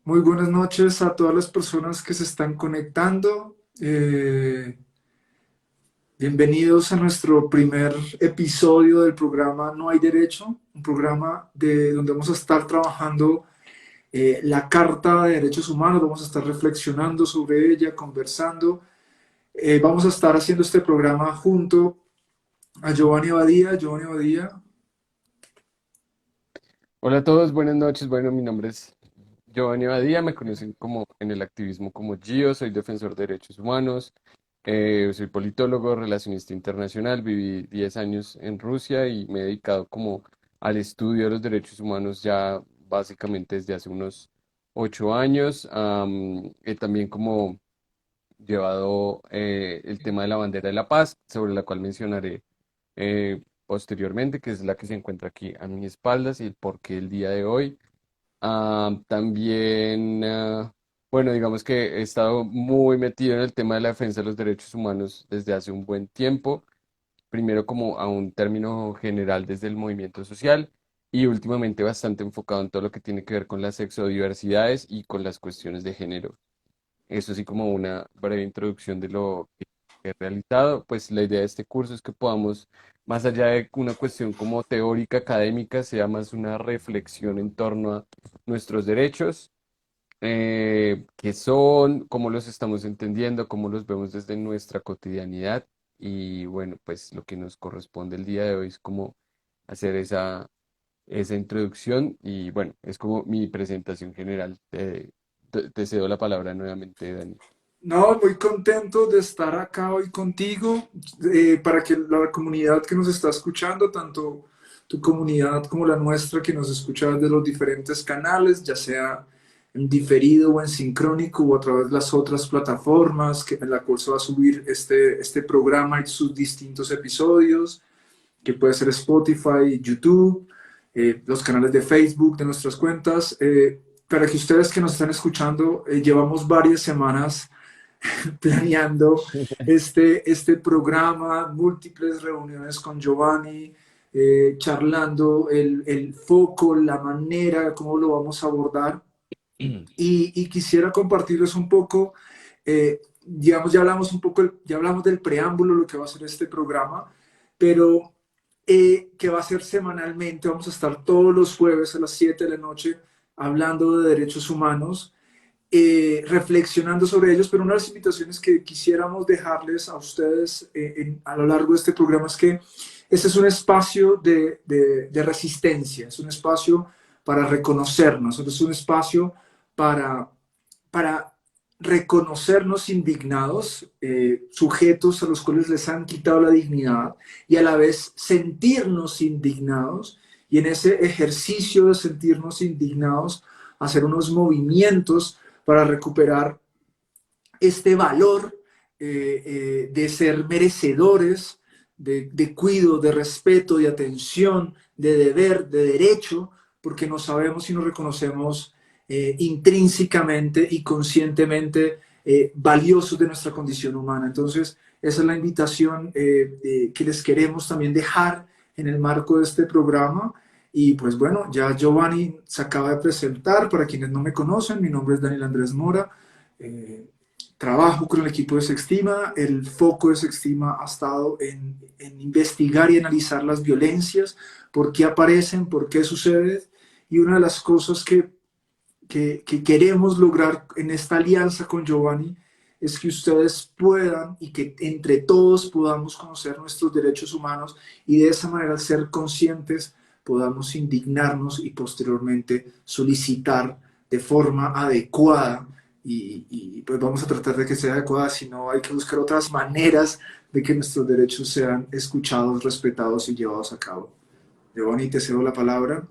Muy buenas noches a todas las personas que se están conectando. Bienvenidos a nuestro primer episodio del programa No hay Derecho, un programa donde vamos a estar trabajando la Carta de Derechos Humanos, vamos a estar reflexionando sobre ella, conversando. Vamos a estar haciendo este programa junto a Giovanni Abadía. Giovanni Abadía, Hola a todos, buenas noches. Bueno, mi nombre es Giovanni Badía, me conocen como en el activismo como Gio, soy defensor de derechos humanos, soy politólogo, relacionista internacional, viví 10 años en Rusia y me he dedicado como al estudio de los derechos humanos ya básicamente desde hace unos 8 años. He también como llevado el tema de la bandera de la paz, sobre la cual mencionaré posteriormente, que es la que se encuentra aquí a mis espaldas y el porqué el día de hoy. También, bueno, digamos que he estado muy metido en el tema de la defensa de los derechos humanos desde hace un buen tiempo, primero como a un término general desde el movimiento social y últimamente bastante enfocado en todo lo que tiene que ver con las sexodiversidades y con las cuestiones de género. Eso sí como una breve introducción de lo que he realizado. Pues la idea de este curso es que podamos, más allá de una cuestión como teórica, académica, sea más una reflexión en torno a nuestros derechos, qué son, cómo los estamos entendiendo, cómo los vemos desde nuestra cotidianidad. Y bueno, pues lo que nos corresponde el día de hoy es como hacer esa introducción y bueno, es como mi presentación general. Te cedo la palabra nuevamente, Dani. no, muy contento de estar acá hoy contigo, para que la comunidad que nos está escuchando, tanto tu comunidad como la nuestra, que nos escucha desde los diferentes canales, ya sea en diferido o en sincrónico o a través de las otras plataformas en la cual se va a subir este programa y sus distintos episodios, que puede ser Spotify, YouTube, los canales de Facebook de nuestras cuentas. Para que ustedes que nos están escuchando, llevamos varias semanas planeando este programa, múltiples reuniones con Giovanni, charlando el foco, la manera, cómo lo vamos a abordar. Y quisiera compartirles un poco, digamos, ya hablamos un poco, ya hablamos del preámbulo, lo que va a ser este programa, pero que va a ser semanalmente, vamos a estar todos los jueves a las 7 de la noche hablando de derechos humanos, reflexionando sobre ellos, pero una de las invitaciones que quisiéramos dejarles a ustedes a lo largo de este programa es que este es un espacio de resistencia, es un espacio para reconocernos, es un espacio para, para reconocernos indignados, sujetos a los cuales les han quitado la dignidad y a la vez sentirnos indignados y en ese ejercicio de sentirnos indignados hacer unos movimientos para recuperar este valor de ser merecedores de cuidado, de respeto, de atención, de deber, de derecho, porque nos sabemos y nos reconocemos intrínsecamente y conscientemente valiosos de nuestra condición humana. Entonces, esa es la invitación que les queremos también dejar en el marco de este programa. Y pues bueno, ya Giovanni se acaba de presentar. Para quienes no me conocen, mi nombre es Daniel Andrés Mora. Eh, Trabajo con el equipo de Sextima. El foco de Sextima ha estado en investigar y analizar las violencias, por qué aparecen, por qué suceden. Y una de las cosas que queremos lograr en esta alianza con Giovanni es que ustedes puedan y que entre todos podamos conocer nuestros derechos humanos y de esa manera ser conscientes podamos indignarnos y posteriormente solicitar de forma adecuada pues vamos a tratar de que sea adecuada, si no hay que buscar otras maneras de que nuestros derechos sean escuchados, respetados y llevados a cabo. Giovanni, te cedo la palabra.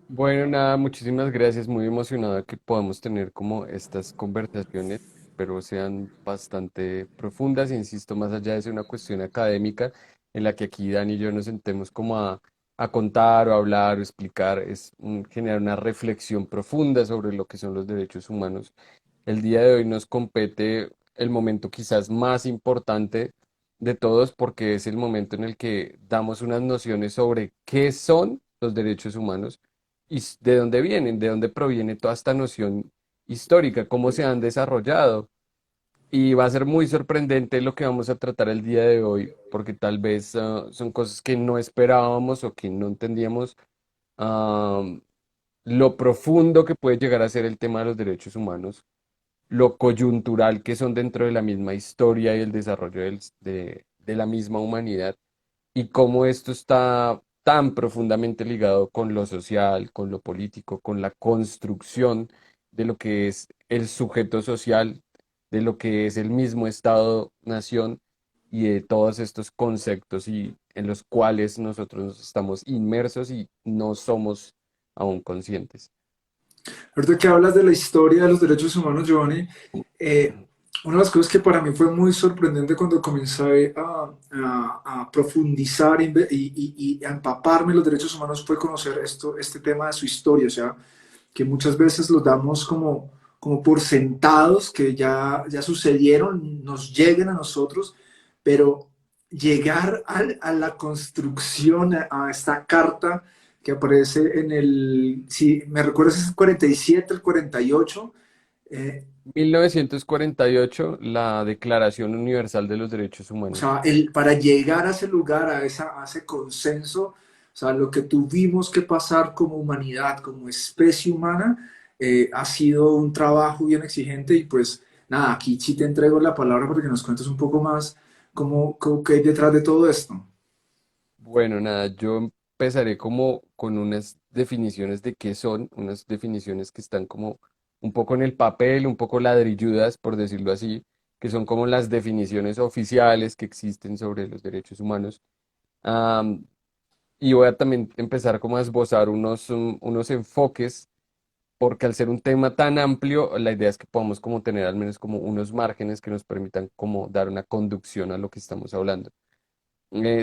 Bueno, nada, muchísimas gracias. Muy emocionado que podamos tener como estas conversaciones, pero sean bastante profundas, insisto, más allá de ser una cuestión académica en la que aquí Dani y yo nos sentemos como a contar o hablar o explicar, es generar una reflexión profunda sobre lo que son los derechos humanos. El día de hoy nos compete el momento quizás más importante de todos porque es el momento en el que damos unas nociones sobre qué son los derechos humanos y de dónde vienen, de dónde proviene toda esta noción. histórica, cómo se han desarrollado. Y va a ser muy sorprendente lo que vamos a tratar el día de hoy, porque tal vez son cosas que no esperábamos o que no entendíamos, ah, lo profundo que puede llegar a ser el tema de los derechos humanos, lo coyuntural que son dentro de la misma historia y el desarrollo de la misma humanidad, y cómo esto está tan profundamente ligado con lo social, con lo político, con la construcción de lo que es el sujeto social, de lo que es el mismo Estado-nación y de todos estos conceptos y en los cuales nosotros estamos inmersos y no somos aún conscientes. Ahorita que hablas de la historia de los derechos humanos, Giovanni, eh, una de las cosas que para mí fue muy sorprendente cuando comencé a profundizar y a empaparme en los derechos humanos fue conocer este tema de su historia, o sea, que muchas veces los damos como por sentados, que ya sucedieron, nos lleguen a nosotros, pero llegar a la construcción, a esta carta que aparece en el, si me recuerdas, es el 47, el 48, 1948, la Declaración Universal de los Derechos o Humanos. sea, para llegar a ese lugar, a ese consenso, o sea, lo que tuvimos que pasar como humanidad, como especie humana, ha sido un trabajo bien exigente y pues nada, aquí sí te entrego la palabra para que nos cuentes un poco más qué hay detrás de todo esto. Bueno, nada, yo empezaré como con unas definiciones de qué son, unas definiciones que están como un poco en el papel, un poco ladrilludas, por decirlo así, que son como las definiciones oficiales que existen sobre los derechos humanos. Am, y voy a también empezar como a esbozar unos enfoques, porque al ser un tema tan amplio, la idea es que podamos como tener al menos como unos márgenes que nos permitan como dar una conducción a lo que estamos hablando.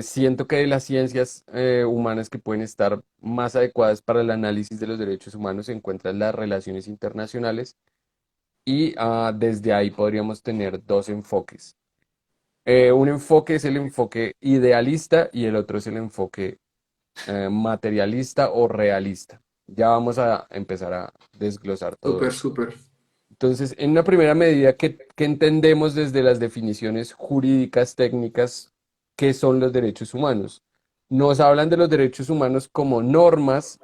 Siento que de las ciencias humanas que pueden estar más adecuadas para el análisis de los derechos humanos se encuentran las relaciones internacionales y desde ahí podríamos tener dos enfoques. Un enfoque es el enfoque idealista y el otro es el enfoque materialista o realista. Ya vamos a empezar a desglosar todo Súper, esto. súper. Entonces, en una primera medida, ¿qué entendemos desde las definiciones jurídicas técnicas qué son los derechos humanos? Nos hablan de los derechos humanos como normas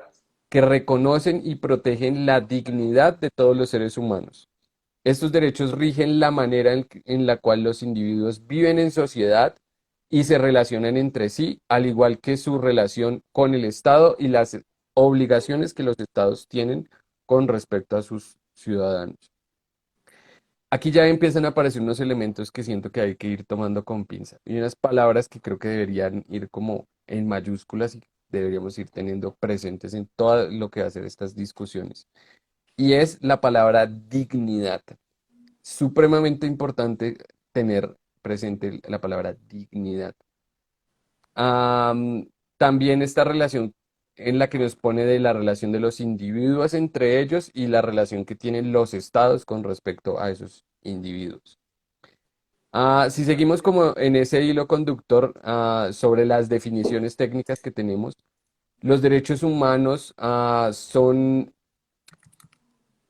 que reconocen y protegen la dignidad de todos los seres humanos. Estos derechos rigen la manera en la cual los individuos viven en sociedad y se relacionan entre sí, al igual que su relación con el Estado y las obligaciones que los estados tienen con respecto a sus ciudadanos. Aquí ya empiezan a aparecer unos elementos que siento que hay que ir tomando con pinza y unas palabras que creo que deberían ir como en mayúsculas y deberíamos ir teniendo presentes en todo lo que va a ser estas discusiones. Y es la palabra dignidad. Supremamente importante tener presente la palabra dignidad. Am, También esta relación en la que nos pone de la relación de los individuos entre ellos y la relación que tienen los estados con respecto a esos individuos. Si seguimos como en ese hilo conductor sobre las definiciones técnicas que tenemos, los derechos humanos son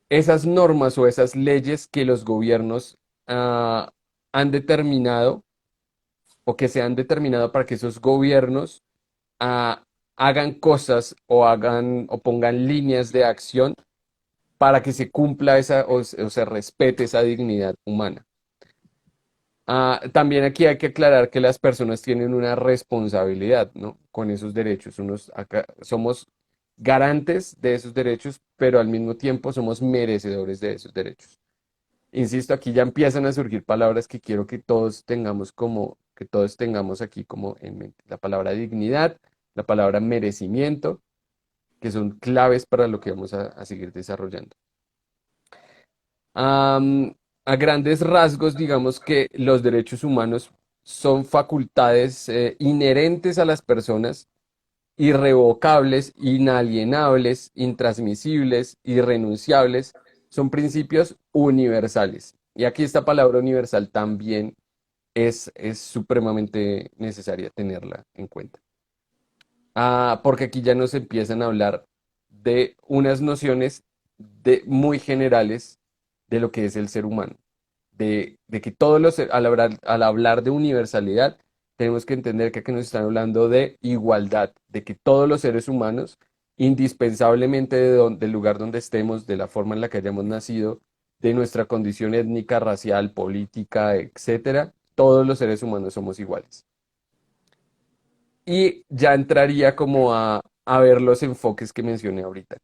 esas normas o esas leyes que los gobiernos ah, han determinado o que se han determinado para que esos gobiernos ah, hagan cosas o hagan o pongan líneas de acción para que se cumpla esa o se respete esa dignidad humana. También aquí hay que aclarar que las personas tienen una responsabilidad, ¿no? Con esos derechos. Acá somos garantes de esos derechos, pero al mismo tiempo somos merecedores de esos derechos. Insisto, aquí ya empiezan a surgir palabras que quiero que todos tengamos aquí como en mente. La palabra dignidad, la palabra merecimiento, que son claves para lo que vamos a seguir desarrollando. A grandes rasgos, digamos que los derechos humanos son facultades inherentes a las personas, irrevocables, inalienables, intransmisibles, irrenunciables, son principios universales. Y aquí esta palabra universal también es supremamente necesaria tenerla en cuenta. Porque aquí ya nos empiezan a hablar de unas nociones muy generales de lo que es el ser humano, de que todos al hablar de universalidad, tenemos que entender que aquí nos están hablando de igualdad, de que todos los seres humanos, indispensablemente del lugar donde estemos, de la forma en la que hayamos nacido, de nuestra condición étnica, racial, política, etcétera, todos los seres humanos somos iguales. Y ya entraría como a ver los enfoques que mencioné ahorita,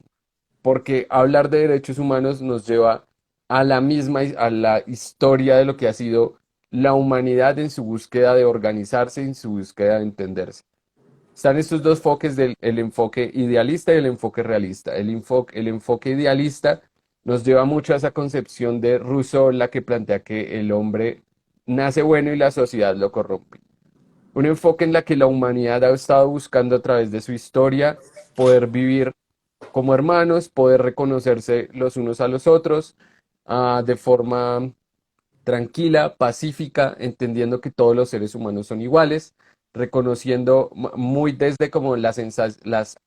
porque hablar de derechos humanos nos lleva a la misma, a la historia de lo que ha sido la humanidad en su búsqueda de organizarse, en su búsqueda de entenderse. Están estos dos enfoques del el enfoque idealista y el enfoque realista. El enfoque idealista nos lleva mucho a esa concepción de Rousseau, la que plantea que el hombre nace bueno y la sociedad lo corrompe. Un enfoque en la que la humanidad ha estado buscando a través de su historia poder vivir como hermanos, poder reconocerse los unos a los otros de forma tranquila, pacífica, entendiendo que todos los seres humanos son iguales, reconociendo muy desde como las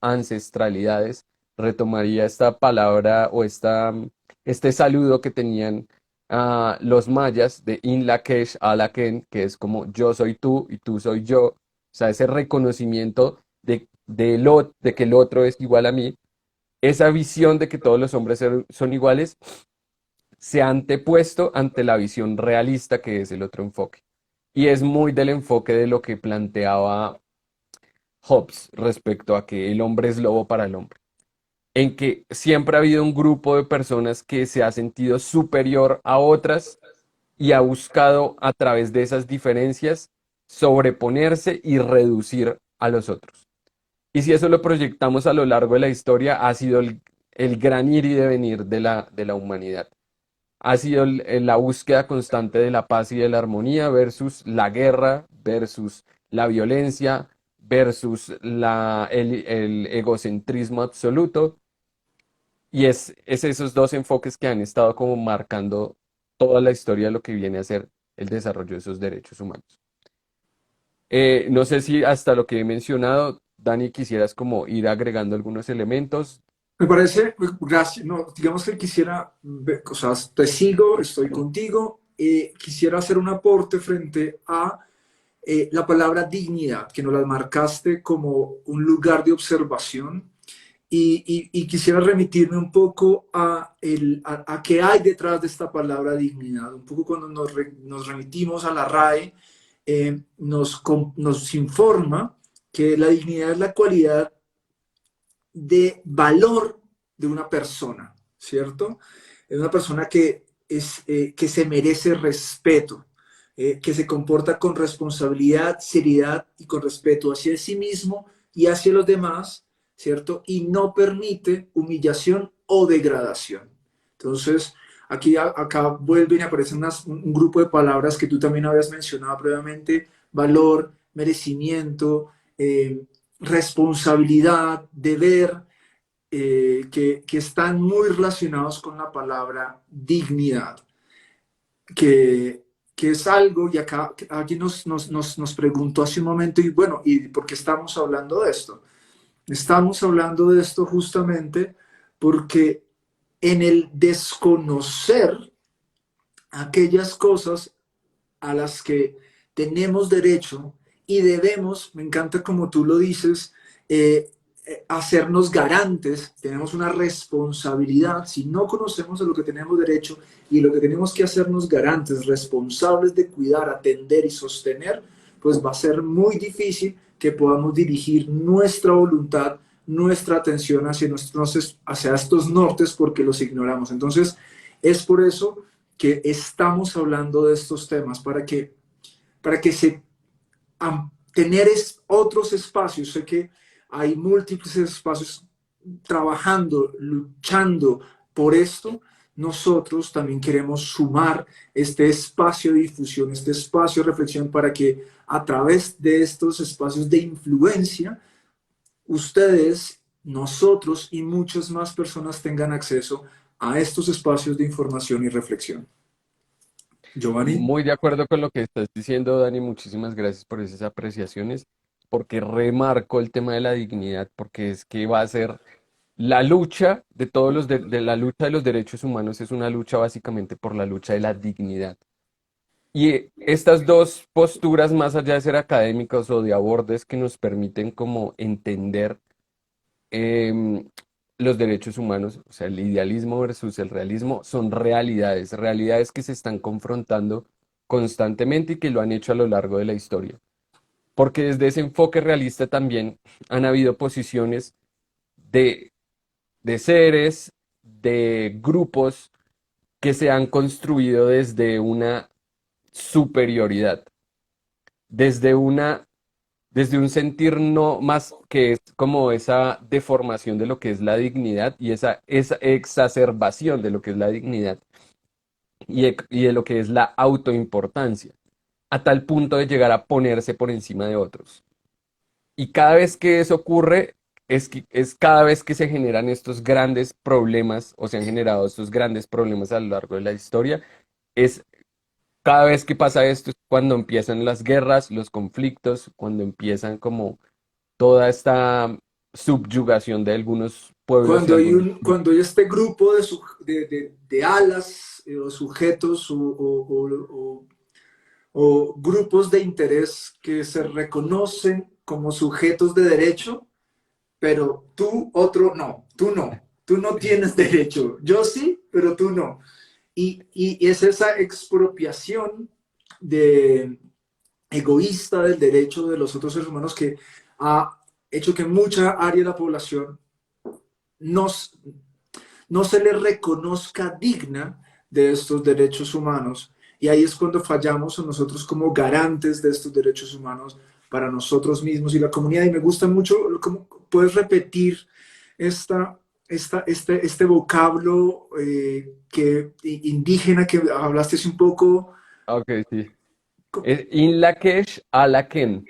ancestralidades, retomaría esta palabra o este saludo que tenían los mayas de In Lakesh Alaken, que es como yo soy tú y tú soy yo, o sea, ese reconocimiento de que el otro es igual a mí, esa visión de que todos los hombres son iguales se ha antepuesto ante la visión realista que es el otro enfoque. Y es muy del enfoque de lo que planteaba Hobbes respecto a que el hombre es lobo para el hombre, en que siempre ha habido un grupo de personas que se ha sentido superior a otras y ha buscado a través de esas diferencias sobreponerse y reducir a los otros. Y si eso lo proyectamos a lo largo de la historia, ha sido el gran ir y devenir de la humanidad. Ha sido la búsqueda constante de la paz y de la armonía versus la guerra, versus la violencia, versus el egocentrismo absoluto. Y es esos dos enfoques que han estado como marcando toda la historia de lo que viene a ser el desarrollo de esos derechos humanos. No sé si hasta lo que he mencionado, Dani, quisieras como ir agregando algunos elementos. Me parece, gracias, no, digamos que quisiera, o sea, te sigo, estoy contigo, quisiera hacer un aporte frente a la palabra dignidad, que nos la marcaste como un lugar de observación y quisiera remitirme un poco a qué hay detrás de esta palabra dignidad. Un poco cuando nos remitimos a la RAE, nos informa que la dignidad es la cualidad de valor de una persona, ¿cierto? Es una persona que se merece respeto, que se comporta con responsabilidad, seriedad y con respeto hacia sí mismo y hacia los demás, ¿cierto? Y no permite humillación o degradación. Entonces, acá vuelven y aparecen un grupo de palabras que tú también habías mencionado previamente: valor, merecimiento, responsabilidad, deber, que están muy relacionados con la palabra dignidad, que es algo, y acá alguien nos preguntó hace un momento, y bueno, ¿y por qué estamos hablando de esto? Estamos hablando de esto justamente porque en el desconocer aquellas cosas a las que tenemos derecho y debemos, me encanta como tú lo dices, hacernos garantes, tenemos una responsabilidad. Si no conocemos a lo que tenemos derecho y lo que tenemos que hacernos garantes, responsables de cuidar, atender y sostener, pues va a ser muy difícil que podamos dirigir nuestra voluntad, nuestra atención hacia estos nortes porque los ignoramos. Entonces, es por eso que estamos hablando de estos temas, para que tener otros espacios. Sé que hay múltiples espacios trabajando, luchando por esto. Nosotros también queremos sumar este espacio de difusión, este espacio de reflexión, para que a través de estos espacios de influencia, ustedes, nosotros y muchas más personas tengan acceso a estos espacios de información y reflexión. Giovanni. Muy de acuerdo con lo que estás diciendo, Dani. Muchísimas gracias por esas apreciaciones, porque remarco el tema de la dignidad, porque es que va a ser la lucha de todos de la lucha de los derechos humanos es una lucha básicamente por la lucha de la dignidad. Y estas dos posturas, más allá de ser académicos o de abordes que nos permiten como entender em, los derechos humanos, o sea, el idealismo versus el realismo, son realidades, realidades que se están confrontando constantemente y que lo han hecho a lo largo de la historia. Porque desde ese enfoque realista también han habido posiciones de, de seres, de grupos que se han construido desde una superioridad, desde una desde un sentir no más que es como esa deformación de lo que es la dignidad y esa exacerbación de lo que es la dignidad y de lo que es la autoimportancia, a tal punto de llegar a ponerse por encima de otros. Y cada vez que eso ocurre, es cada vez que se generan estos grandes problemas o se han generado estos grandes problemas a lo largo de la historia, es cada vez que pasa esto es cuando empiezan las guerras, los conflictos, cuando empiezan como toda esta subyugación de algunos pueblos y algunos... Cuando hay este grupo de alas o sujetos o grupos de interés que se reconocen como sujetos de derecho, pero tú no tienes derecho. Yo sí, pero tú no. Y es esa expropiación de, egoísta del derecho de los otros seres humanos que ha hecho que mucha área de la población no, no se le reconozca digna de estos derechos humanos. Y ahí es cuando fallamos nosotros como garantes de estos derechos humanos para nosotros mismos y la comunidad. Y me gusta mucho cómo puedes repetir este vocablo indígena que hablaste hace un poco. Ok, sí. Es In Lakesh Alaken.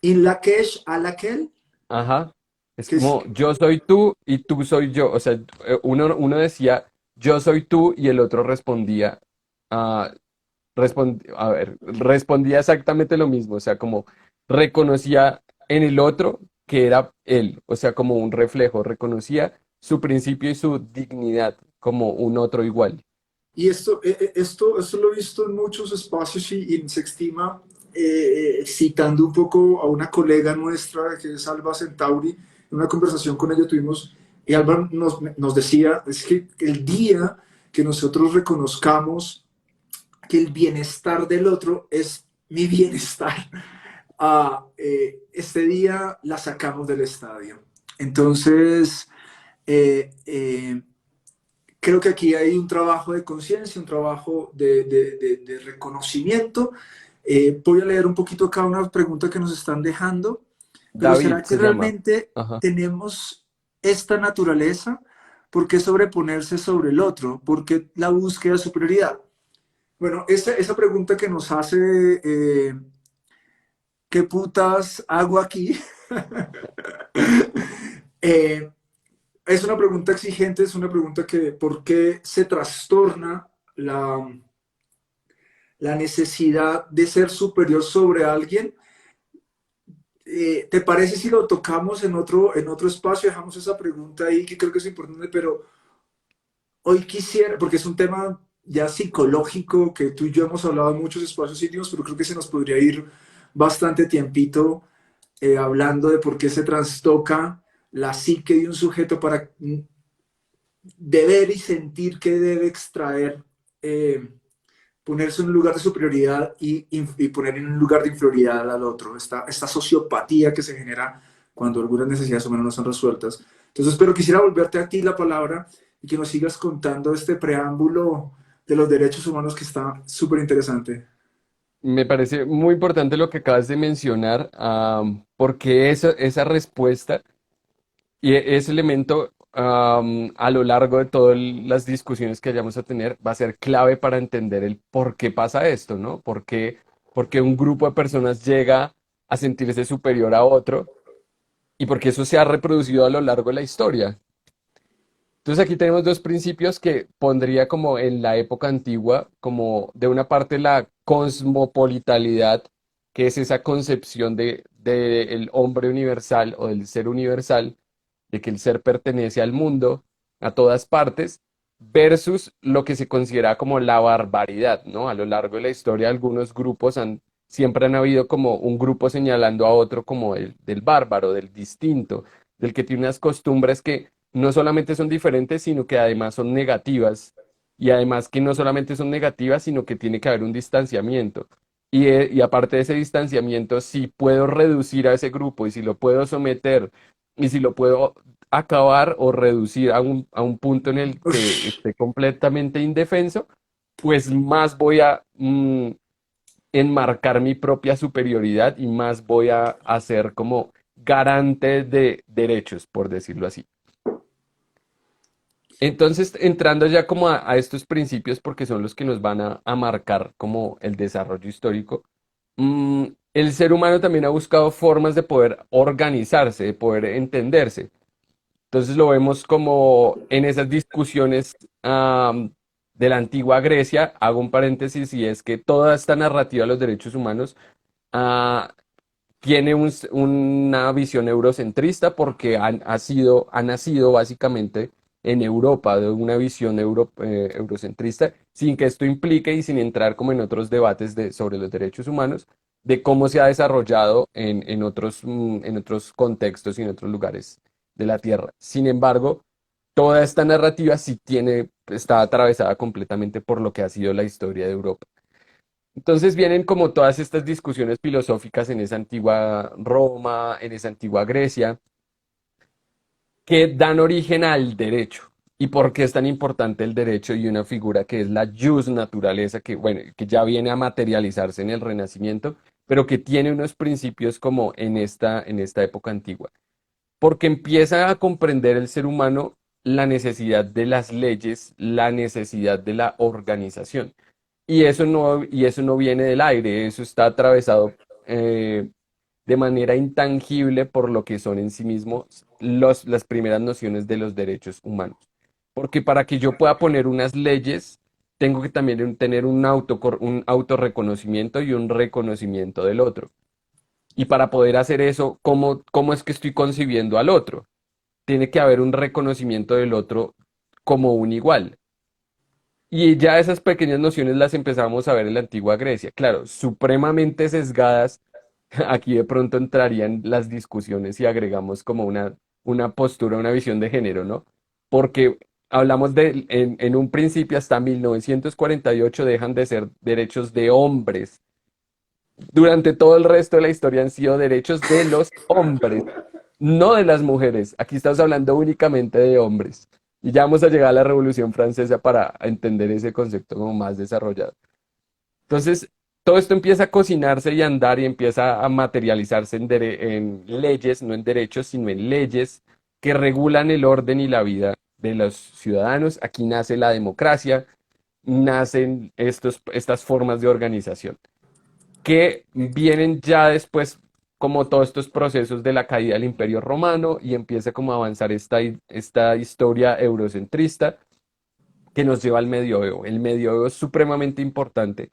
In Lakesh Alakel, Ajá. Es que es, como yo soy tú y tú soy yo. O sea, uno decía yo soy tú y el otro respondía, ah, a ver, respondía exactamente lo mismo. O sea, como reconocía en el otro que era él. O sea, como un reflejo. Reconocía su principio y su dignidad como un otro igual. y esto lo he visto en muchos espacios y se estima, citando un poco a una colega nuestra que es Alba Centauri, en una conversación con ella tuvimos, y Alba nos decía, es que el día que nosotros reconozcamos que el bienestar del otro es mi bienestar, este día la sacamos del estadio. Entonces, eh, eh, creo que aquí hay un trabajo de conciencia, un trabajo de reconocimiento. Voy a leer un poquito acá una pregunta que nos están dejando, pero David ¿será que se llama. realmente Ajá. tenemos esta naturaleza? ¿Por qué sobreponerse sobre el otro? ¿Por qué la búsqueda de superioridad? Bueno, esa pregunta que nos hace, ¿qué putas hago aquí? Eh, es una pregunta exigente, es una pregunta que, ¿por qué se trastorna la necesidad de ser superior sobre alguien? ¿Te parece si lo tocamos en otro espacio? Dejamos esa pregunta ahí que creo que es importante, pero hoy quisiera, porque es un tema ya psicológico que tú y yo hemos hablado en muchos espacios íntimos, pero creo que se nos podría ir bastante tiempito hablando de por qué se trastoca la psique de un sujeto para deber y sentir que debe extraer, ponerse en un lugar de superioridad y poner en un lugar de inferioridad al otro. Esta sociopatía que se genera cuando algunas necesidades humanas no son resueltas. Entonces, pero quisiera volverte a ti la palabra y que nos sigas contando este preámbulo de los derechos humanos que está súper interesante. Me parece muy importante lo que acabas de mencionar, porque esa respuesta y ese elemento a lo largo de todas las discusiones que vayamos a tener va a ser clave para entender el por qué pasa esto, ¿no? Por qué un grupo de personas llega a sentirse superior a otro y por qué eso se ha reproducido a lo largo de la historia. Entonces aquí tenemos dos principios que pondría como en la época antigua, como de una parte la cosmopolitalidad, que es esa concepción de el hombre universal o del ser universal, de que el ser pertenece al mundo, a todas partes, versus lo que se considera como la barbaridad, ¿no? A lo largo de la historia, algunos grupos siempre han habido como un grupo señalando a otro como del bárbaro, del distinto, del que tiene unas costumbres que no solamente son diferentes, sino que además son negativas. Y además que no solamente son negativas, sino que tiene que haber un distanciamiento. Y aparte de ese distanciamiento, si puedo reducir a ese grupo y si lo puedo someter y si lo puedo acabar o reducir a un punto en el que Ush. esté completamente indefenso, pues más voy a enmarcar mi propia superioridad y más voy a ser como garante de derechos, por decirlo así. Entonces, entrando ya como a estos principios, porque son los que nos van a marcar como el desarrollo histórico, mm, el ser humano también ha buscado formas de poder organizarse, de poder entenderse. Entonces lo vemos como en esas discusiones de la antigua Grecia, hago un paréntesis, y es que toda esta narrativa de los derechos humanos ah, tiene una visión eurocentrista porque ha nacido básicamente en Europa de una visión eurocentrista, sin que esto implique y sin entrar como en otros debates sobre los derechos humanos, de cómo se ha desarrollado en otros contextos y en otros lugares de la Tierra. Sin embargo, toda esta narrativa está atravesada completamente por lo que ha sido la historia de Europa. Entonces vienen como todas estas discusiones filosóficas en esa antigua Roma, en esa antigua Grecia, que dan origen al derecho. ¿Y por qué es tan importante el derecho y una figura que es la jus naturaleza, que, bueno, que ya viene a materializarse en el Renacimiento, pero que tiene unos principios como en esta época antigua? Porque empieza a comprender el ser humano la necesidad de las leyes, la necesidad de la organización. Y eso no viene del aire, eso está atravesado eh, de manera intangible por lo que son en sí mismos las primeras nociones de los derechos humanos. Porque para que yo pueda poner unas leyes, tengo que también tener un autorreconocimiento y un reconocimiento del otro. Y para poder hacer eso, ¿cómo es que estoy concibiendo al otro? Tiene que haber un reconocimiento del otro como un igual. Y ya esas pequeñas nociones las empezamos a ver en la antigua Grecia. Claro, supremamente sesgadas. Aquí de pronto entrarían las discusiones y agregamos como una postura, una visión de género, ¿no? Porque hablamos en un principio hasta 1948 dejan de ser derechos de hombres. Durante todo el resto de la historia han sido derechos de los hombres, no de las mujeres. Aquí estamos hablando únicamente de hombres. Y ya vamos a llegar a la Revolución Francesa para entender ese concepto como más desarrollado. Entonces, todo esto empieza a cocinarse y a andar y empieza a materializarse en leyes, no en derechos, sino en leyes que regulan el orden y la vida de los ciudadanos. Aquí nace la democracia, nacen estas formas de organización que vienen ya después como todos estos procesos de la caída del Imperio Romano y empieza como a avanzar esta historia eurocentrista que nos lleva al medioevo. El medioevo es supremamente importante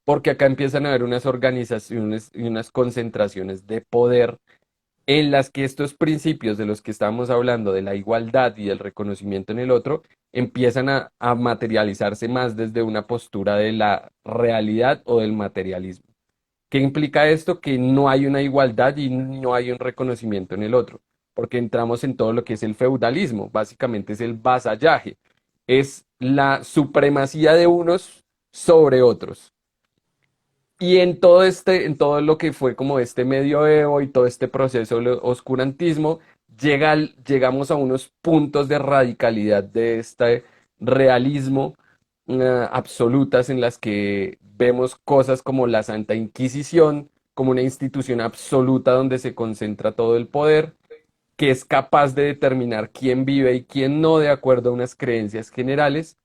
porque acá empiezan a haber unas organizaciones y unas concentraciones de poder en las que estos principios de los que estamos hablando, de la igualdad y del reconocimiento en el otro, empiezan a materializarse más desde una postura de la realidad o del materialismo. ¿Qué implica esto? Que no hay una igualdad y no hay un reconocimiento en el otro, porque entramos en todo lo que es el feudalismo, básicamente es el vasallaje, es la supremacía de unos sobre otros. Y en todo lo que fue como este medioevo y todo este proceso del oscurantismo, llegamos a unos puntos de radicalidad de este realismo absolutas en las que vemos cosas como la Santa Inquisición, como una institución absoluta donde se concentra todo el poder, que es capaz de determinar quién vive y quién no de acuerdo a unas creencias generales.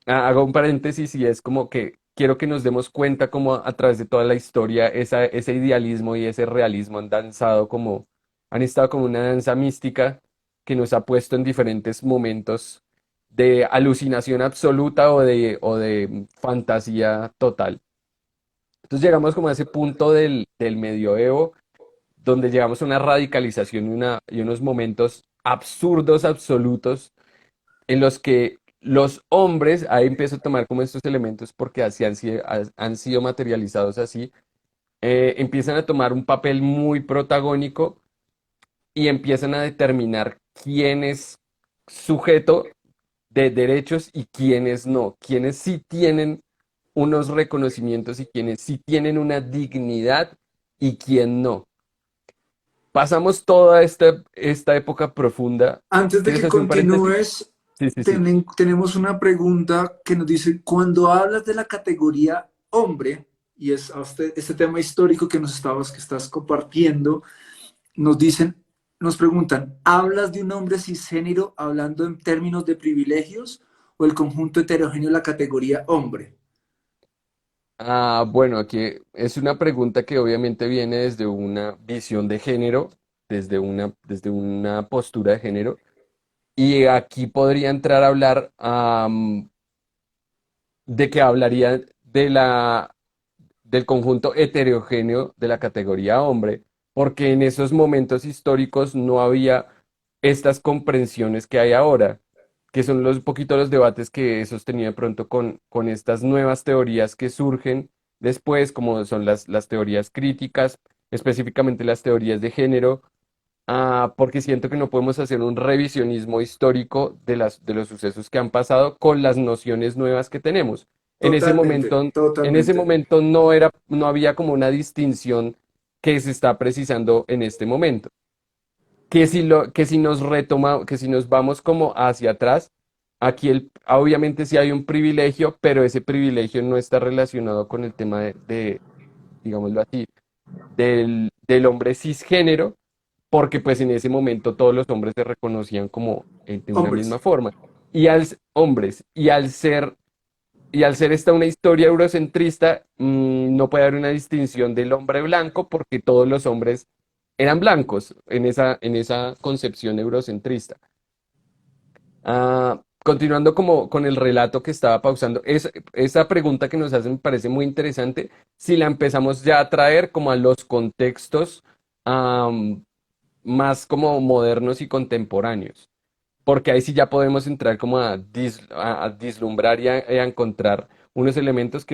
Hago un paréntesis y es como que quiero que nos demos cuenta como a través de toda la historia ese idealismo y ese realismo han estado como una danza mística que nos ha puesto en diferentes momentos de alucinación absoluta o de fantasía total. Entonces llegamos como a ese punto del medioevo donde llegamos a una radicalización y unos momentos absurdos, absolutos, en los que los hombres, ahí empiezo a tomar como estos elementos porque así han sido materializados así, empiezan a tomar un papel muy protagónico y empiezan a determinar quién es sujeto de derechos y quiénes no, quiénes sí tienen unos reconocimientos y quienes sí tienen una dignidad y quién no. Pasamos toda esta época profunda. Antes de ¿Quieres que hacer un paréntesis? continúes, Sí, sí, sí. tenemos una pregunta que nos dice, cuando hablas de la categoría hombre, y es a este tema histórico que estás compartiendo, nos dicen, nos preguntan, ¿hablas de un hombre cisgénero hablando en términos de privilegios o el conjunto heterogéneo de la categoría hombre? Bueno, aquí es una pregunta que obviamente viene desde una visión de género, desde una postura de género. Y aquí podría entrar a hablar de que hablaría del conjunto heterogéneo de la categoría hombre, porque en esos momentos históricos no había estas comprensiones que hay ahora, que son los poquitos los debates que he sostenido de pronto con estas nuevas teorías que surgen después, como son las teorías críticas, específicamente las teorías de género, porque siento que no podemos hacer un revisionismo histórico de los sucesos que han pasado con las nociones nuevas que tenemos. En ese Totalmente, momento, en ese totalmente. momento no había como una distinción que se está precisando en este momento. Que si nos vamos como hacia atrás, aquí obviamente sí hay un privilegio, pero ese privilegio no está relacionado con el tema digámoslo así, del hombre cisgénero, porque pues en ese momento todos los hombres se reconocían como de una Hombres. misma forma. Hombres, y al ser esta una historia eurocentrista, no puede haber una distinción del hombre blanco porque todos los hombres eran blancos en esa concepción eurocentrista. Continuando como con el relato que estaba pausando, esa pregunta que nos hacen me parece muy interesante si la empezamos ya a traer como a los contextos am, más como modernos y contemporáneos, porque ahí sí ya podemos entrar como a vislumbrar y a encontrar unos elementos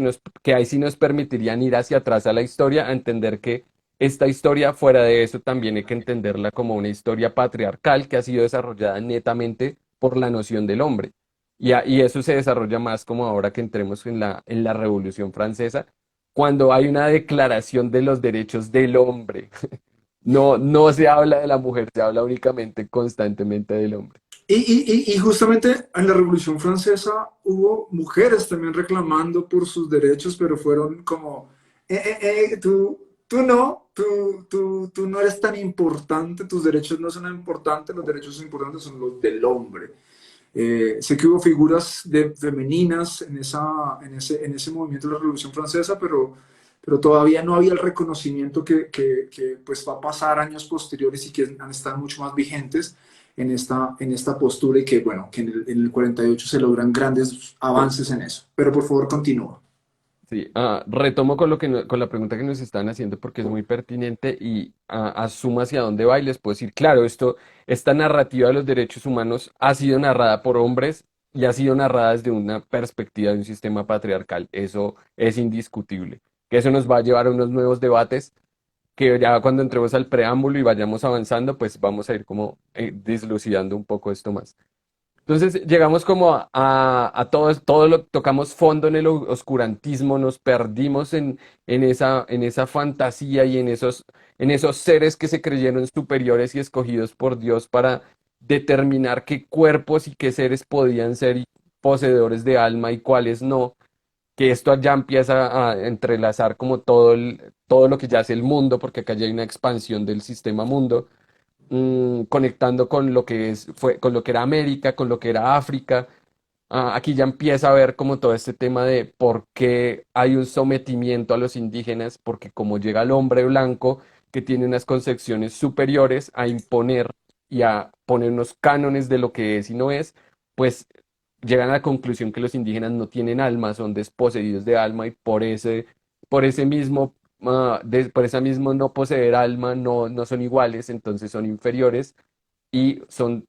que ahí sí nos permitirían ir hacia atrás a la historia, a entender que esta historia, fuera de eso, también hay que entenderla como una historia patriarcal que ha sido desarrollada netamente por la noción del hombre. Y eso se desarrolla más como ahora que entremos en la Revolución Francesa, cuando hay una declaración de los derechos del hombre. No se habla de la mujer, se habla únicamente constantemente del hombre. Y justamente en la Revolución Francesa hubo mujeres también reclamando por sus derechos, pero fueron como, tú no eres tan importante, tus derechos no son importantes, los derechos importantes son los del hombre. Sé que hubo figuras femeninas en ese movimiento de la Revolución Francesa, pero todavía no había el reconocimiento que pues va a pasar años posteriores y que han estado mucho más vigentes en esta postura y que, bueno, que en el 48 se logran grandes avances en eso. Pero por favor, continúa. Sí, retomo con la pregunta que nos están haciendo porque es muy pertinente y asumo hacia dónde va y les puedo decir, claro, esta narrativa de los derechos humanos ha sido narrada por hombres y ha sido narrada desde una perspectiva de un sistema patriarcal. Eso es indiscutible. Que eso nos va a llevar a unos nuevos debates que ya cuando entremos al preámbulo y vayamos avanzando, pues vamos a ir como dislucidando un poco esto más. Entonces llegamos como a todo lo tocamos fondo en el oscurantismo, nos perdimos en esa fantasía y en esos seres que se creyeron superiores y escogidos por Dios para determinar qué cuerpos y qué seres podían ser poseedores de alma y cuáles no, que esto ya empieza a entrelazar como todo lo que ya hace el mundo, porque acá ya hay una expansión del sistema mundo conectando con lo que con lo que era América, con lo que era África. Aquí ya empieza a ver como todo este tema de por qué hay un sometimiento a los indígenas, porque como llega el hombre blanco que tiene unas concepciones superiores a imponer y a poner unos cánones de lo que es y no es, pues llegan a la conclusión que los indígenas no tienen alma, son desposeídos de alma y por ese mismo por esa mismo no poseer alma, no son iguales, entonces son inferiores. y son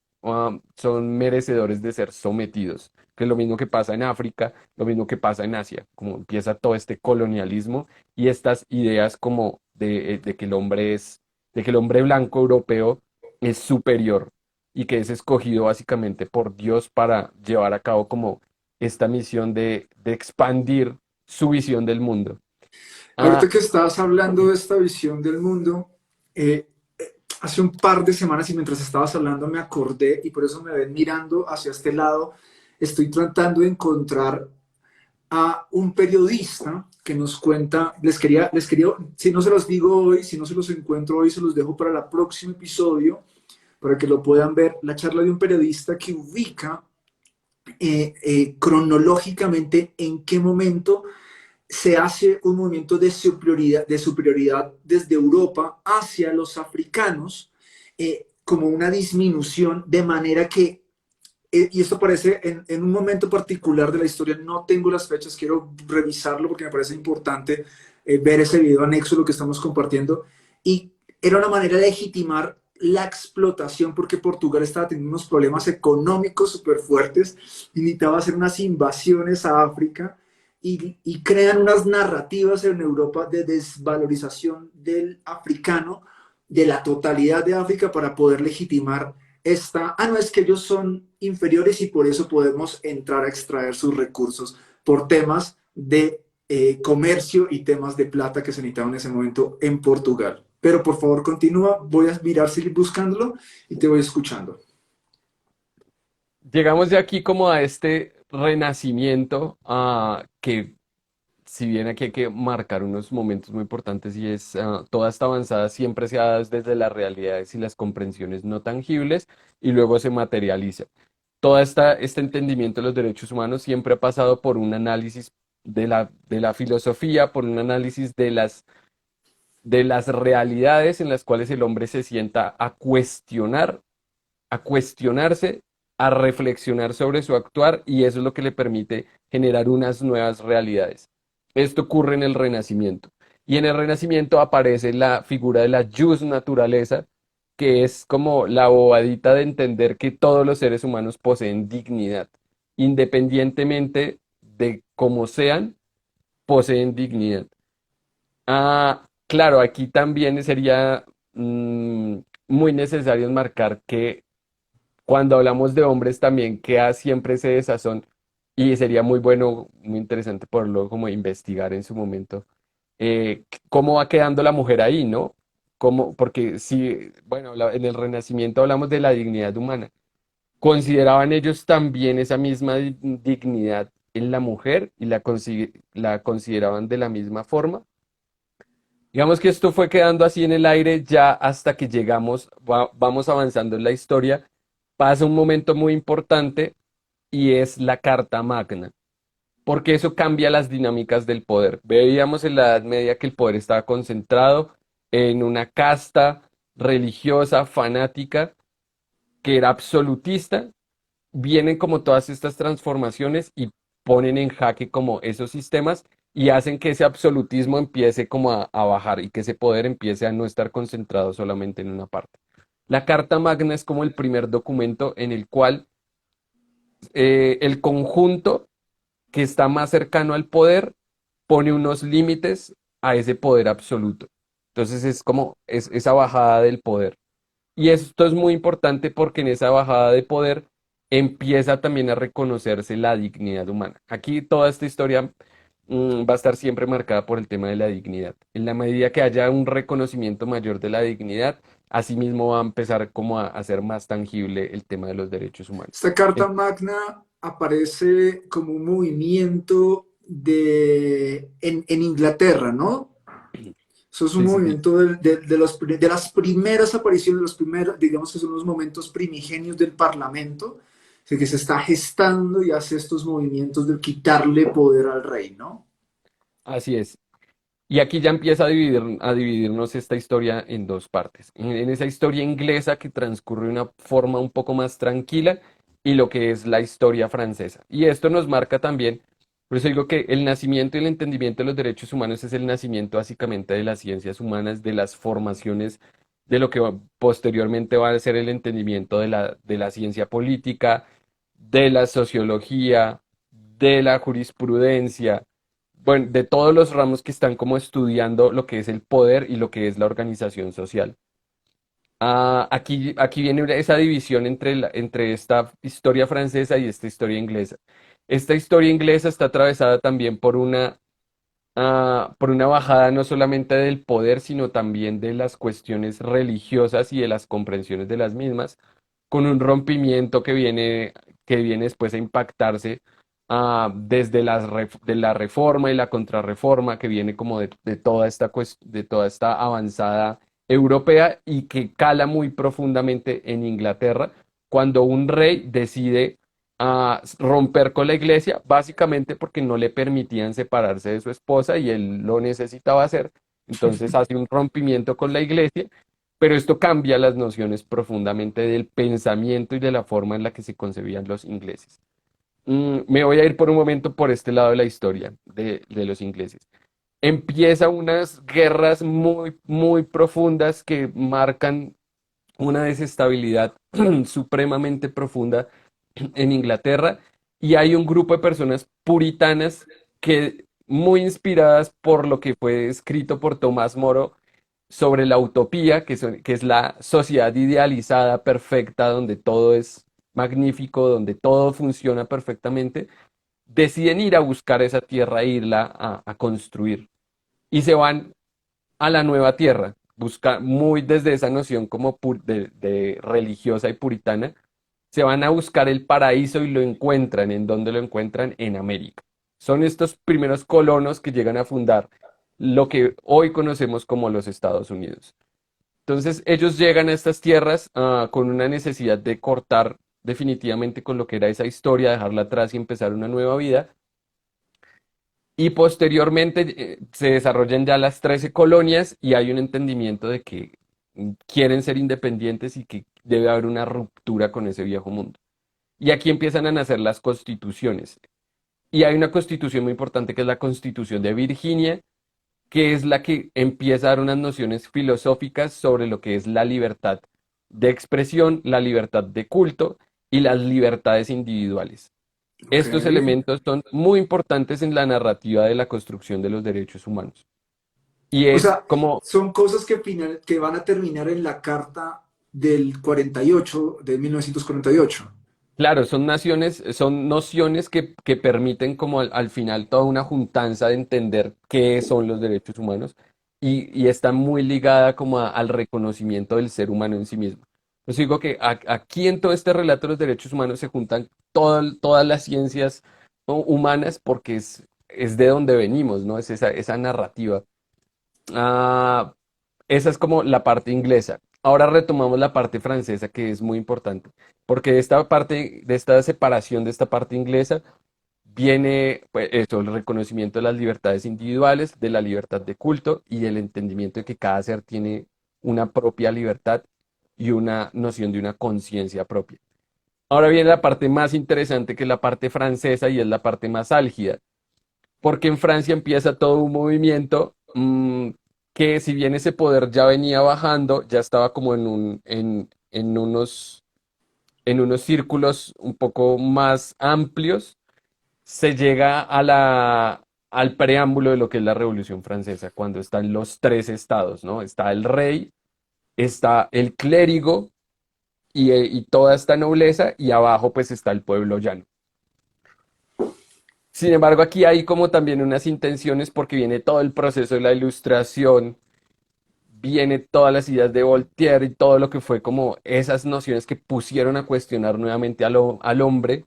merecedores de ser sometidos, que es lo mismo que pasa en África, lo mismo que pasa en Asia, como empieza todo este colonialismo y estas ideas como de que el hombre de que el hombre blanco europeo es superior y que es escogido básicamente por Dios para llevar a cabo como esta misión de expandir su visión del mundo. Ahorita Ah, que estabas hablando de esta visión del mundo, hace un par de semanas y mientras estabas hablando me acordé y por eso me ven mirando hacia este lado, estoy tratando de encontrar a un periodista que nos cuenta, si no se los digo hoy, si no se los encuentro hoy, se los dejo para el próximo episodio, para que lo puedan ver, la charla de un periodista que ubica cronológicamente en qué momento se hace un movimiento de superioridad desde Europa hacia los africanos, como una disminución, de manera que, y esto parece en un momento particular de la historia, no tengo las fechas, quiero revisarlo porque me parece importante ver ese video anexo, lo que estamos compartiendo, y era una manera de legitimar la explotación porque Portugal estaba teniendo unos problemas económicos súper fuertes y necesitaba hacer unas invasiones a África y crean unas narrativas en Europa de desvalorización del africano, de la totalidad de África para poder legitimar no, es que ellos son inferiores y por eso podemos entrar a extraer sus recursos por temas de comercio y temas de plata que se necesitaban en ese momento en Portugal. Pero por favor continúa, voy a mirar, seguir buscándolo y te voy escuchando. llegamos de aquí como a este renacimiento que si bien aquí hay que marcar unos momentos muy importantes y es toda esta avanzada siempre se ha dado desde las realidades y las comprensiones no tangibles y luego se materializa. Este entendimiento de los derechos humanos siempre ha pasado por un análisis de la filosofía, por un análisis de las realidades en las cuales el hombre se sienta a cuestionarse, a reflexionar sobre su actuar y eso es lo que le permite generar unas nuevas realidades. Esto ocurre en el Renacimiento. Y en el Renacimiento aparece la figura de la jus naturaleza, que es como la bobadita de entender que todos los seres humanos poseen dignidad, independientemente de cómo sean, poseen dignidad. Claro, aquí también sería muy necesario marcar que cuando hablamos de hombres también queda siempre ese desazón y sería muy bueno, muy interesante poderlo como investigar en su momento. ¿Cómo va quedando la mujer ahí, no? Porque si, bueno, en el Renacimiento hablamos de la dignidad humana. ¿Consideraban ellos también esa misma dignidad en la mujer y la consideraban de la misma forma? Digamos que esto fue quedando así en el aire ya hasta que vamos avanzando en la historia. Pasa un momento muy importante y es la Carta Magna, porque eso cambia las dinámicas del poder. Veíamos en la Edad Media que el poder estaba concentrado en una casta religiosa, fanática, que era absolutista. Vienen como todas estas transformaciones y ponen en jaque como esos sistemas y hacen que ese absolutismo empiece como a bajar y que ese poder empiece a no estar concentrado solamente en una parte. La Carta Magna es como el primer documento en el cual el conjunto que está más cercano al poder pone unos límites a ese poder absoluto. Entonces es como esa bajada del poder. Y esto es muy importante porque en esa bajada de poder empieza también a reconocerse la dignidad humana. Aquí toda esta historia va a estar siempre marcada por el tema de la dignidad. En la medida que haya un reconocimiento mayor de la dignidad, asimismo va a empezar como a ser más tangible el tema de los derechos humanos. Esta Carta Magna aparece como un movimiento en Inglaterra, ¿no? Eso es un Sí, sí, sí. movimiento de las primeras apariciones, de los primeros, digamos que son los momentos primigenios del Parlamento, que se está gestando y hace estos movimientos de quitarle poder al rey, ¿no? Así es. Y aquí ya empieza a dividirnos esta historia en dos partes. En esa historia inglesa que transcurre de una forma un poco más tranquila y lo que es la historia francesa. Y esto nos marca también, por eso digo que el nacimiento y el entendimiento de los derechos humanos es el nacimiento básicamente de las ciencias humanas, de las formaciones de lo que posteriormente va a ser el entendimiento de la ciencia política, de la sociología, de la jurisprudencia, bueno, de todos los ramos que están como estudiando lo que es el poder y lo que es la organización social. Aquí viene esa división entre, entre esta historia francesa y esta historia inglesa. Esta historia inglesa está atravesada también por una bajada no solamente del poder, sino también de las cuestiones religiosas y de las comprensiones de las mismas, con un rompimiento que viene después a impactarse desde de la reforma y la contrarreforma, que viene como de toda esta, de toda esta avanzada europea y que cala muy profundamente en Inglaterra, cuando un rey decide romper con la iglesia, básicamente porque no le permitían separarse de su esposa y él lo necesitaba hacer. Entonces hace un rompimiento con la iglesia, pero esto cambia las nociones profundamente del pensamiento y de la forma en la que se concebían los ingleses. Me voy a ir por un momento por este lado de la historia de los ingleses. Empieza unas guerras muy, muy profundas que marcan una desestabilidad supremamente profunda en Inglaterra y hay un grupo de personas puritanas que, muy inspiradas por lo que fue escrito por Tomás Moro sobre la utopía, que es la sociedad idealizada, perfecta, donde todo es magnífico, donde todo funciona perfectamente, deciden ir a buscar esa tierra e irla a construir. Y se van a la nueva tierra, busca muy desde esa noción como de religiosa y puritana, se van a buscar el paraíso y lo encuentran. ¿En dónde lo encuentran? En América. Son estos primeros colonos que llegan a fundar lo que hoy conocemos como los Estados Unidos. Entonces ellos llegan a estas tierras con una necesidad de cortar definitivamente con lo que era esa historia, dejarla atrás y empezar una nueva vida. Y posteriormente se desarrollan ya las 13 colonias y hay un entendimiento de que quieren ser independientes y que debe haber una ruptura con ese viejo mundo. Y aquí empiezan a nacer las constituciones. Y hay una constitución muy importante que es la Constitución de Virginia, que es la que empieza a dar unas nociones filosóficas sobre lo que es la libertad de expresión, la libertad de culto y las libertades individuales. Ok. Estos elementos son muy importantes en la narrativa de la construcción de los derechos humanos. Y O es sea, como, son cosas que van a terminar en la Carta del 48, de 1948. claro, son naciones, son nociones que permiten como al final toda una juntanza de entender qué son los derechos humanos y está muy ligada como al reconocimiento del ser humano en sí mismo. Pues digo que aquí en todo este relato de los derechos humanos se juntan todas las ciencias humanas porque es de donde venimos, ¿no? Es esa narrativa. Ah, esa es como la parte inglesa. Ahora retomamos la parte francesa, que es muy importante, porque de esta parte, de esta separación de esta parte inglesa, viene pues, eso, el reconocimiento de las libertades individuales, de la libertad de culto y el entendimiento de que cada ser tiene una propia libertad y una noción de una conciencia propia. Ahora viene la parte más interesante, que es la parte francesa y es la parte más álgida, porque en Francia empieza todo un movimiento que si bien ese poder ya venía bajando, ya estaba como en unos círculos un poco más amplios, se llega al preámbulo de lo que es la Revolución Francesa, cuando están los tres estados, ¿no? Está el rey, está el clérigo y toda esta nobleza, y abajo pues está el pueblo llano. Sin embargo, aquí hay como también unas intenciones porque viene todo el proceso de la ilustración, viene todas las ideas de Voltaire y todo lo que fue como esas nociones que pusieron a cuestionar nuevamente al hombre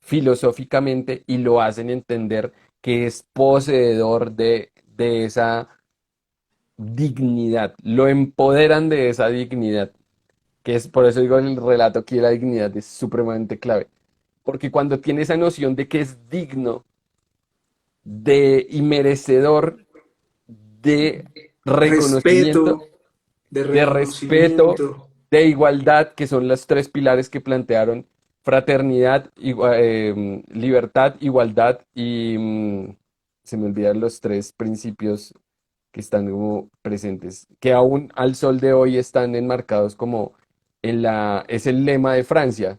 filosóficamente y lo hacen entender que es poseedor de esa dignidad, lo empoderan de esa dignidad, que es por eso digo en el relato que la dignidad es supremamente clave, porque cuando tiene esa noción de que es digno y merecedor de reconocimiento, Respeto, de de respeto, reconocimiento. de igualdad, que son los tres pilares que plantearon: fraternidad, libertad, igualdad y se me olvidan los tres principios que están como presentes, que aún al sol de hoy están enmarcados como es el lema de Francia.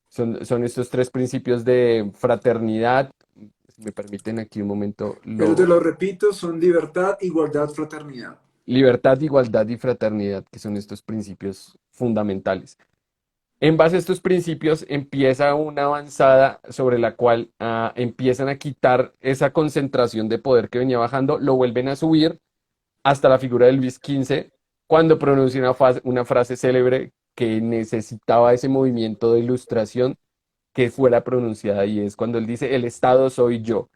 Son estos tres principios de fraternidad. Si me permiten aquí un momento, Pero te lo repito, son libertad, igualdad, fraternidad. libertad, igualdad y fraternidad, que son estos principios fundamentales. En base a estos principios empieza una avanzada sobre la cual empiezan a quitar esa concentración de poder que venía bajando, lo vuelven a subir hasta la figura de Luis XV, cuando pronuncia una frase célebre que necesitaba ese movimiento de ilustración que fuera pronunciada, y es cuando él dice, el Estado soy yo,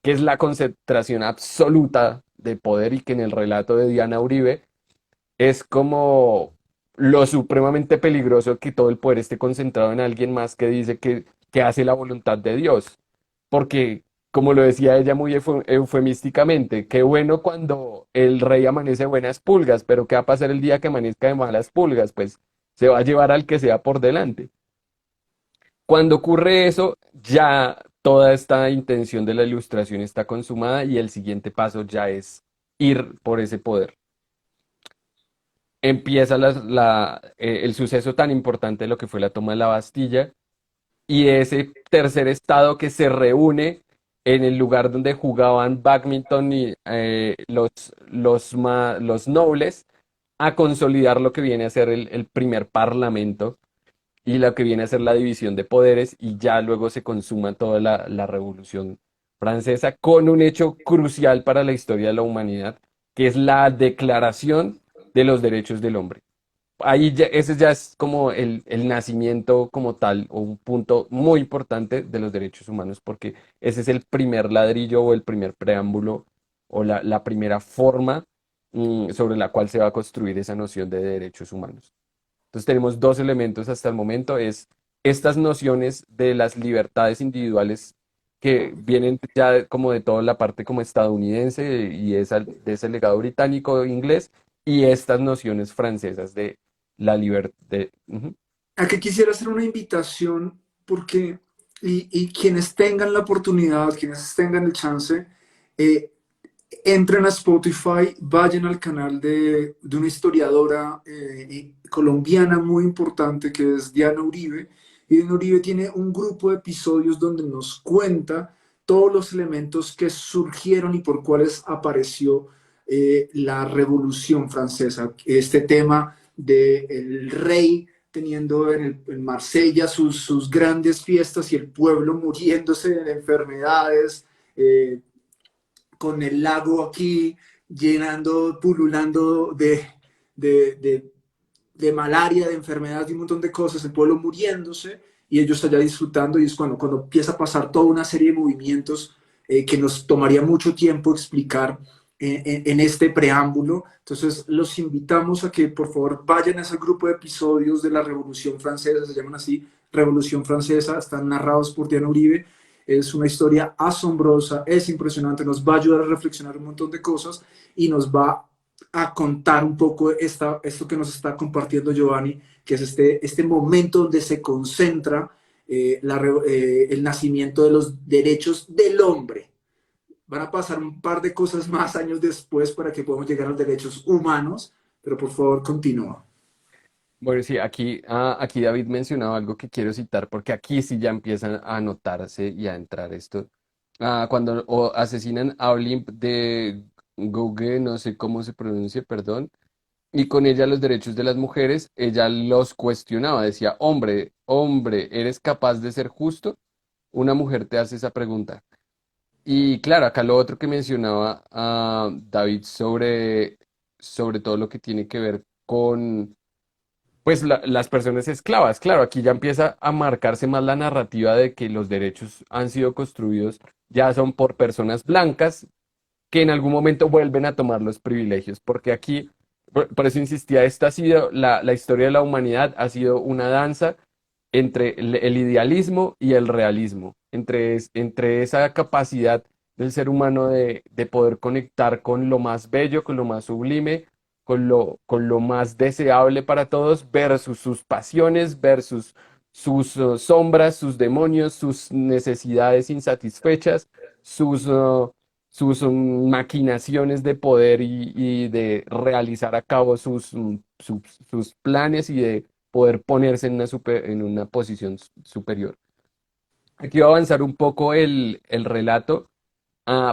que es la concentración absoluta de poder y que en el relato de Diana Uribe es como lo supremamente peligroso que todo el poder esté concentrado en alguien más que dice que hace la voluntad de Dios. Porque, como lo decía ella muy eufemísticamente, qué bueno cuando el rey amanece de buenas pulgas, pero ¿qué va a pasar el día que amanezca de malas pulgas? Pues se va a llevar al que sea por delante. Cuando ocurre eso, ya toda esta intención de la ilustración está consumada y el siguiente paso ya es ir por ese poder. Empieza el suceso tan importante de lo que fue la toma de la Bastilla y ese tercer estado que se reúne en el lugar donde jugaban badminton y los nobles a consolidar lo que viene a ser el primer parlamento y lo que viene a ser la división de poderes, y ya luego se consuma toda la Revolución Francesa con un hecho crucial para la historia de la humanidad, que es la Declaración de los Derechos del Hombre. Ahí ya, ese ya es como el nacimiento como tal, o un punto muy importante de los derechos humanos, porque ese es el primer ladrillo o el primer preámbulo o la primera forma sobre la cual se va a construir esa noción de derechos humanos. Entonces tenemos dos elementos hasta el momento, es estas nociones de las libertades individuales que vienen ya como de toda la parte como estadounidense y de ese legado británico e inglés, y estas nociones francesas de la libertad. A que quisiera hacer una invitación porque, y quienes tengan la oportunidad, quienes tengan el chance, eh, entren a Spotify, vayan al canal de una historiadora colombiana muy importante que es Diana Uribe. Y Diana Uribe tiene un grupo de episodios donde nos cuenta todos los elementos que surgieron y por cuáles apareció la Revolución Francesa. Este tema del rey teniendo en Marsella sus grandes fiestas y el pueblo muriéndose de enfermedades, con el lago aquí llenando, pululando de malaria, de enfermedades, de un montón de cosas, el pueblo muriéndose y ellos allá disfrutando, y es cuando empieza a pasar toda una serie de movimientos que nos tomaría mucho tiempo explicar en este preámbulo. Entonces los invitamos a que por favor vayan a ese grupo de episodios de la Revolución Francesa, se llaman así, Revolución Francesa, están narrados por Diana Uribe. Es una historia asombrosa, es impresionante, nos va a ayudar a reflexionar un montón de cosas y nos va a contar un poco esto que nos está compartiendo Giovanni, que es este momento donde se concentra el nacimiento de los derechos del hombre. Van a pasar un par de cosas más años después para que podamos llegar a los derechos humanos, pero por favor continúa. Bueno, sí, aquí David mencionaba algo que quiero citar, porque aquí sí ya empiezan a notarse y a entrar esto. Cuando asesinan a Olympe de Gouges, no sé cómo se pronuncia, perdón, y con ella los derechos de las mujeres, ella los cuestionaba, decía, hombre, hombre, ¿eres capaz de ser justo? Una mujer te hace esa pregunta. Y claro, acá lo otro que mencionaba David sobre todo lo que tiene que ver con pues las personas esclavas. Claro, aquí ya empieza a marcarse más la narrativa de que los derechos han sido construidos ya son por personas blancas que en algún momento vuelven a tomar los privilegios, porque aquí, por eso insistía, esta ha sido la historia de la humanidad, ha sido una danza entre el idealismo y el realismo, entre esa capacidad del ser humano de poder conectar con lo más bello, con lo más sublime, con lo más deseable para todos, versus sus pasiones, versus sus sombras, sus demonios, sus necesidades insatisfechas, sus sus maquinaciones de poder y de realizar a cabo sus planes y de poder ponerse en en una posición superior. Aquí va a avanzar un poco el relato,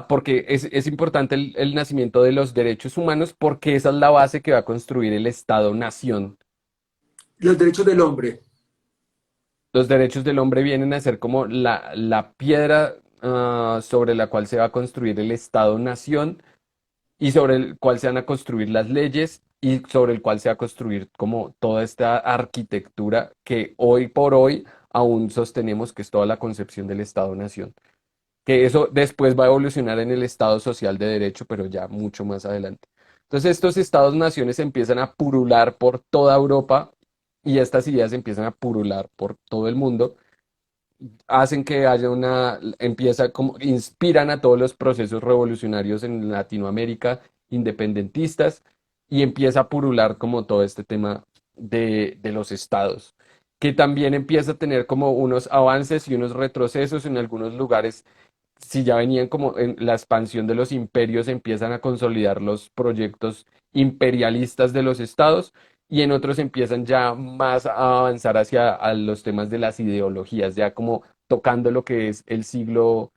porque es importante el nacimiento de los derechos humanos, porque esa es la base que va a construir el Estado-nación. Los derechos del hombre. Los derechos del hombre vienen a ser como la piedra sobre la cual se va a construir el Estado-nación y sobre el cual se van a construir las leyes y sobre el cual se va a construir como toda esta arquitectura que hoy por hoy aún sostenemos, que es toda la concepción del Estado-nación. Que eso después va a evolucionar en el Estado social de derecho, pero ya mucho más adelante. Entonces estos estados-naciones empiezan a purular por toda Europa y estas ideas empiezan a purular por todo el mundo, hacen que haya empieza como, inspiran a todos los procesos revolucionarios en Latinoamérica, independentistas, y empieza a purular como todo este tema de los estados, que también empieza a tener como unos avances y unos retrocesos en algunos lugares. Si ya venían como en la expansión de los imperios, empiezan a consolidar los proyectos imperialistas de los estados y en otros empiezan ya más a avanzar hacia a los temas de las ideologías, ya como tocando lo que es el siglo,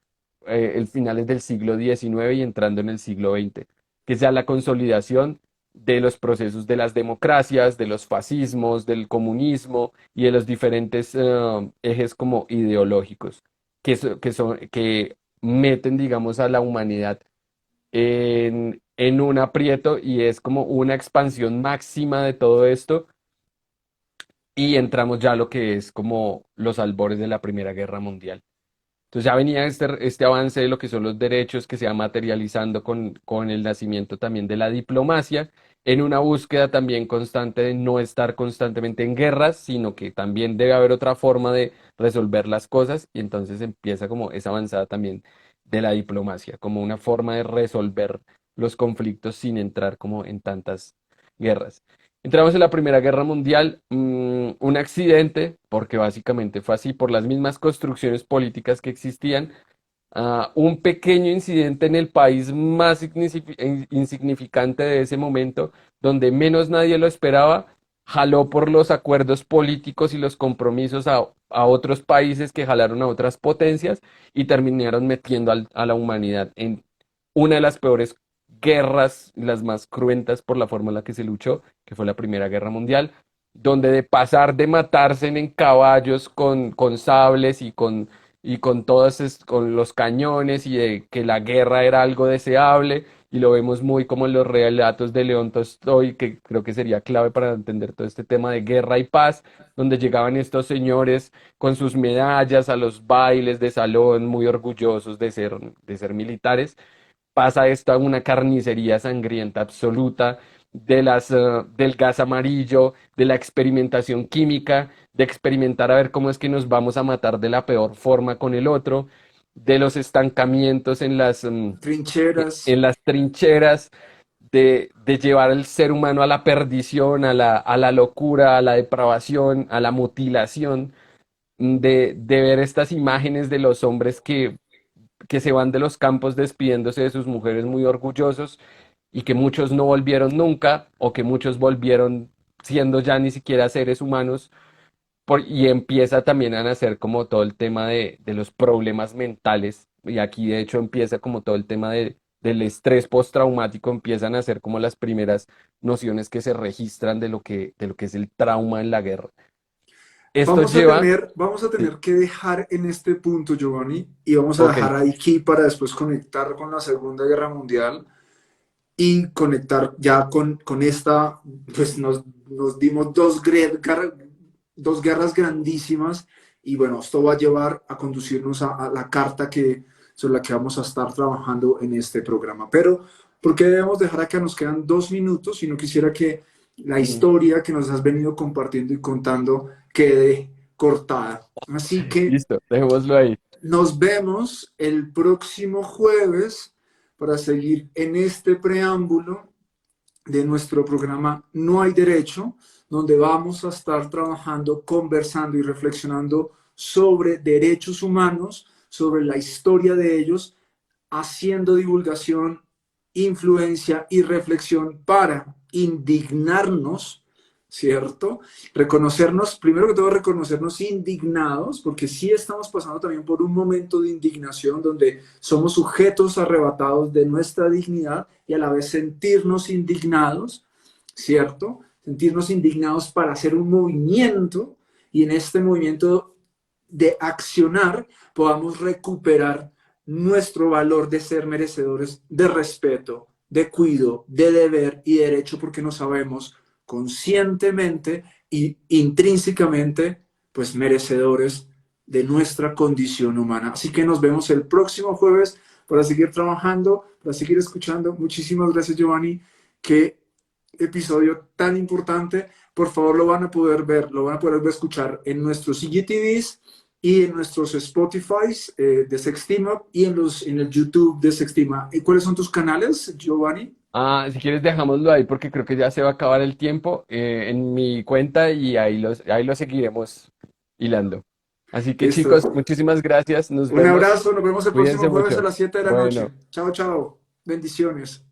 el finales del siglo XIX y entrando en el siglo XX, que sea la consolidación de los procesos de las democracias, de los fascismos, del comunismo y de los diferentes ejes como ideológicos que meten, digamos, a la humanidad en un aprieto y es como una expansión máxima de todo esto y entramos ya a lo que es como los albores de la Primera Guerra Mundial. Entonces ya venía este avance de lo que son los derechos que se va materializando con el nacimiento también de la diplomacia, en una búsqueda también constante de no estar constantemente en guerras, sino que también debe haber otra forma de resolver las cosas y entonces empieza como esa avanzada también de la diplomacia, como una forma de resolver los conflictos sin entrar como en tantas guerras. Entramos en la Primera Guerra Mundial, un accidente, porque básicamente fue así, por las mismas construcciones políticas que existían, un pequeño incidente en el país más insignificante de ese momento, donde menos nadie lo esperaba, jaló por los acuerdos políticos y los compromisos a otros países que jalaron a otras potencias y terminaron metiendo a la humanidad en una de las peores guerras, las más cruentas por la forma en la que se luchó, que fue la Primera Guerra Mundial, donde de pasar de matarse en caballos con sables y con con los cañones y de que la guerra era algo deseable, y lo vemos muy como en los relatos de León Tolstoy, que creo que sería clave para entender todo este tema de guerra y paz, donde llegaban estos señores con sus medallas a los bailes de salón, muy orgullosos de ser militares. Pasa esto a una carnicería sangrienta absoluta del gas amarillo, de la experimentación química, de experimentar a ver cómo es que nos vamos a matar de la peor forma con el otro, de los estancamientos Trincheras. en las trincheras, de llevar al ser humano a la perdición, a la locura, a la depravación, a la mutilación, de ver estas imágenes de los hombres que se van de los campos despidiéndose de sus mujeres muy orgullosos y que muchos no volvieron nunca o que muchos volvieron siendo ya ni siquiera seres humanos y empieza también a nacer como todo el tema de los problemas mentales y aquí de hecho empieza como todo el tema del estrés postraumático, empiezan a ser como las primeras nociones que se registran de lo que es el trauma en la guerra. Esto lleva... Vamos a Sí, tener que dejar en este punto, Giovanni, y vamos a ok, dejar aquí para después conectar con la Segunda Guerra Mundial y conectar ya con esta, pues nos dimos dos guerras grandísimas y bueno, esto va a llevar a conducirnos a la carta sobre la que vamos a estar trabajando en este programa. Pero, ¿por qué debemos dejar acá? Nos quedan 2 minutos y no quisiera que la ujú, historia que nos has venido compartiendo y contando quede cortada. Así que listo, dejémoslo ahí. nos vemos el próximo jueves para seguir en este preámbulo de nuestro programa No hay derecho, donde vamos a estar trabajando, conversando y reflexionando sobre derechos humanos, sobre la historia de ellos haciendo divulgación, influencia y reflexión para indignarnos, ¿cierto? Reconocernos, primero que todo, reconocernos indignados, porque sí estamos pasando también por un momento de indignación donde somos sujetos arrebatados de nuestra dignidad y a la vez sentirnos indignados, ¿cierto? Sentirnos indignados para hacer un movimiento y en este movimiento de accionar podamos recuperar nuestro valor de ser merecedores de respeto, de cuidado, de deber y derecho, porque nos sabemos conscientemente e intrínsecamente pues merecedores de nuestra condición humana. Así que nos vemos el próximo jueves para seguir trabajando, para seguir escuchando. Muchísimas gracias, Giovanni. Qué episodio tan importante. Por favor, lo van a poder ver, lo van a poder escuchar en nuestros IGTVs y en nuestros Spotify de Sextima y en el YouTube de Sextima. ¿Y cuáles son tus canales, Giovanni? Si quieres dejámoslo ahí porque creo que ya se va a acabar el tiempo en mi cuenta y ahí lo seguiremos hilando. Así que Listo. chicos, muchísimas gracias, nos Un vemos, abrazo, nos vemos el próximo cuídense jueves a mucho. las 7 de la noche. Bueno. Chao, chao. Bendiciones.